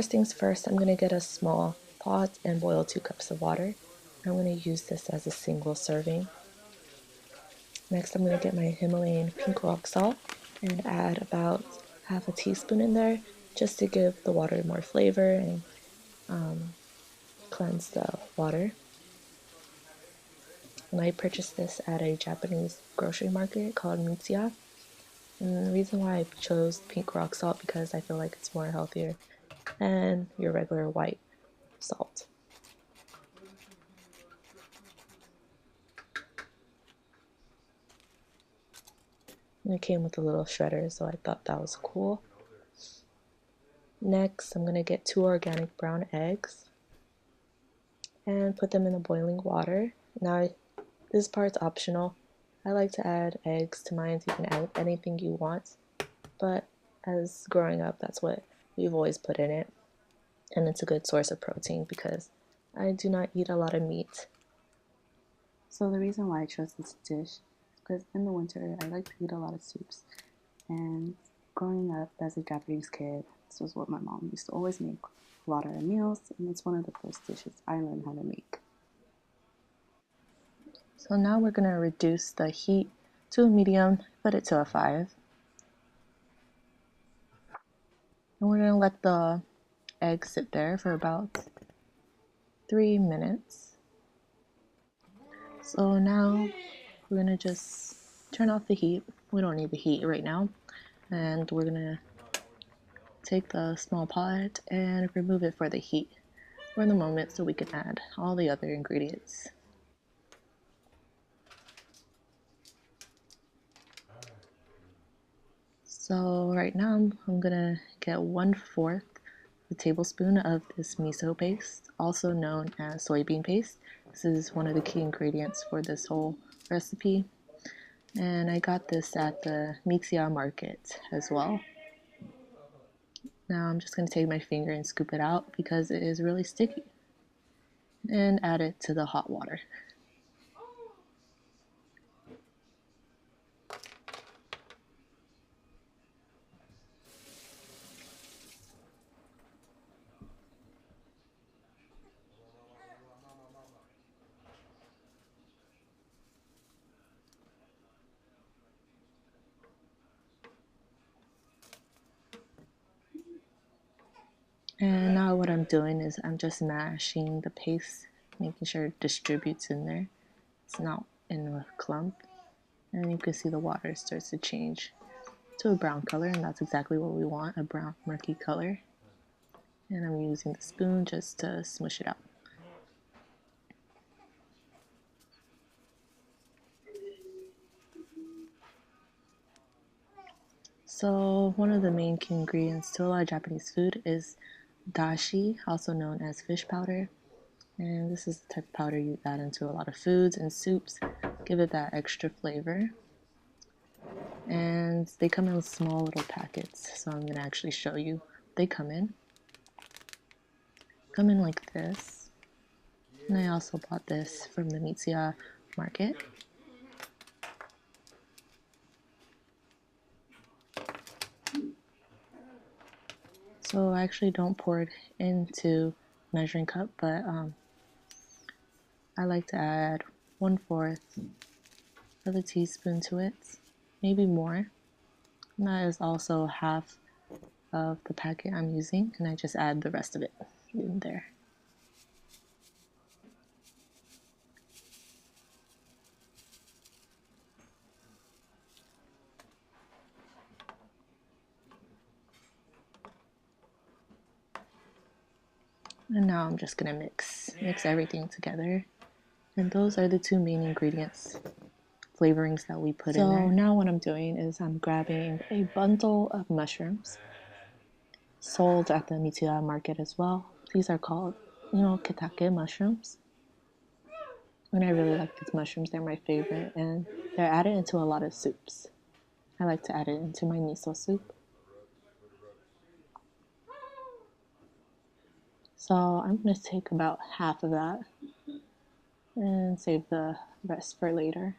first things first, I'm going to get a small pot and boil 2 cups of water. I'm going to use this as a single serving. Next, I'm going to get my Himalayan pink rock salt and add about half a teaspoon in there just to give the water more flavor and cleanse the water. And I purchased this at a Japanese grocery market called Mitsuya. And the reason why I chose pink rock salt because I feel like it's more healthier than your regular white salt. And it came with a little shredder, so I thought that was cool. Next, I'm going to get 2 organic brown eggs and put them in the boiling water. Now, this part's optional. I like to add eggs to mine. You can add anything you want, but as growing up, that's what we've always put in it. And it's a good source of protein because I do not eat a lot of meat. So the reason why I chose this dish is because in the winter I like to eat a lot of soups. And growing up as a Japanese kid, this was what my mom used to always make a lot of our meals, and it's one of the first dishes I learned how to make. So now we're going to reduce the heat to a medium, put it to a 5. And we're going to let the egg sit there for about 3 minutes. So now we're going to just turn off the heat. We don't need the heat right now. And we're going to take the small pot and remove it for the heat for the moment so we can add all the other ingredients. So right now I'm gonna get 1/4 a tablespoon of this miso paste, also known as soybean paste. This is one of the key ingredients for this whole recipe. And I got this at the Mitsuya market as well. Now I'm just going to take my finger and scoop it out because it is really sticky. And add it to the hot water. And now what I'm doing is I'm just mashing the paste, making sure it distributes in there. It's not in a clump. And you can see the water starts to change to a brown color, and that's exactly what we want, a brown murky color. And I'm using the spoon just to smush it out. So one of the main key ingredients to a lot of Japanese food is dashi, also known as fish powder. And this is the type of powder you add into a lot of foods and soups, give it that extra flavor. And they come in small little packets, so I'm going to actually show you. They come in like this. And I also bought this from the Mitsuya market. So I actually don't pour it into measuring cup, but I like to add 1/4 of a teaspoon to it, maybe more. And that is also half of the packet I'm using, and I just add the rest of it in there. And now I'm just gonna mix everything together. And those are the 2 main ingredients, flavorings that we put in there. So now what I'm doing is I'm grabbing a bundle of mushrooms sold at the Mitsuya market as well. These are called, ketake mushrooms. And I really like these mushrooms. They're my favorite, and they're added into a lot of soups. I like to add it into my miso soup. So I'm going to take about half of that and save the rest for later.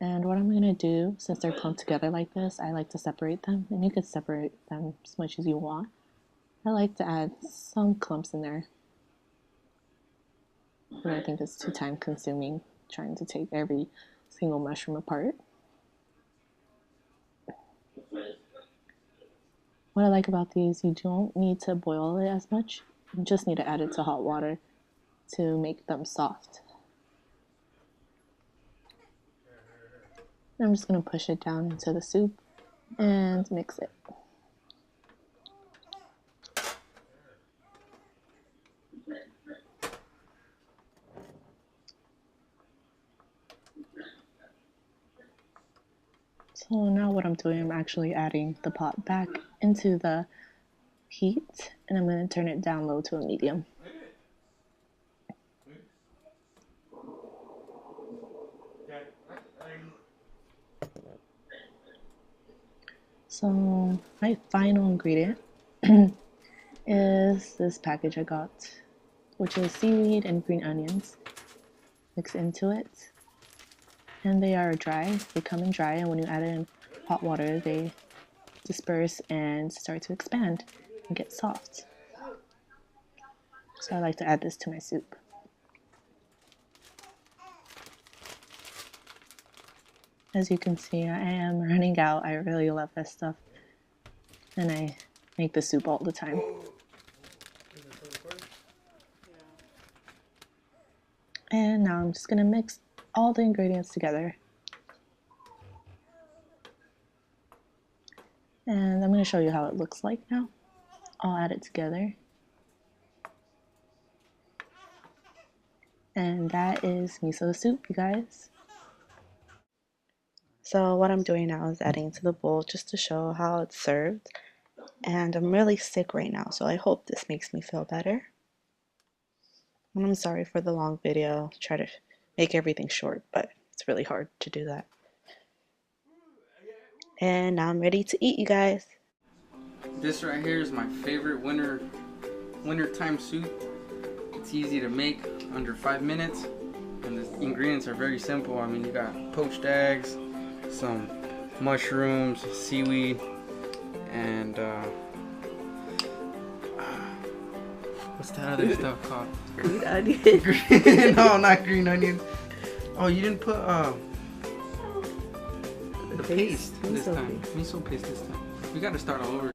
And what I'm going to do, since they're clumped together like this, I like to separate them. And you could separate them as much as you want. I like to add some clumps in there, but I think it's too time consuming trying to take every single mushroom apart. What I like about these, you don't need to boil it as much. You just need to add it to hot water to make them soft. I'm just going to push it down into the soup and mix it. So now what I'm doing, I'm actually adding the pot back into the heat, and I'm going to turn it down low to a medium. So my final ingredient is this package I got, which is seaweed and green onions. Mix into it, and they are dry. They come in dry, and when you add it in hot water, they disperse and start to expand and get soft. So I like to add this to my soup. As you can see, I am running out. I really love this stuff, and I make the soup all the time. And now I'm just going to mix all the ingredients together. And I'm going to show you how it looks like now. I'll add it together. And that is miso soup, you guys. So what I'm doing now is adding to the bowl just to show how it's served. And I'm really sick right now, so I hope this makes me feel better. And I'm sorry for the long video. Try to make everything short, but it's really hard to do that. And now I'm ready to eat, you guys. This right here is my favorite wintertime soup. It's easy to make, under 5 minutes, and the ingredients are very simple. I mean, you got poached eggs, some mushrooms, seaweed, and what's that other stuff called? Green onion. No, not green onions. Oh, you didn't put the paste this time. Miso paste this time. We gotta start all over.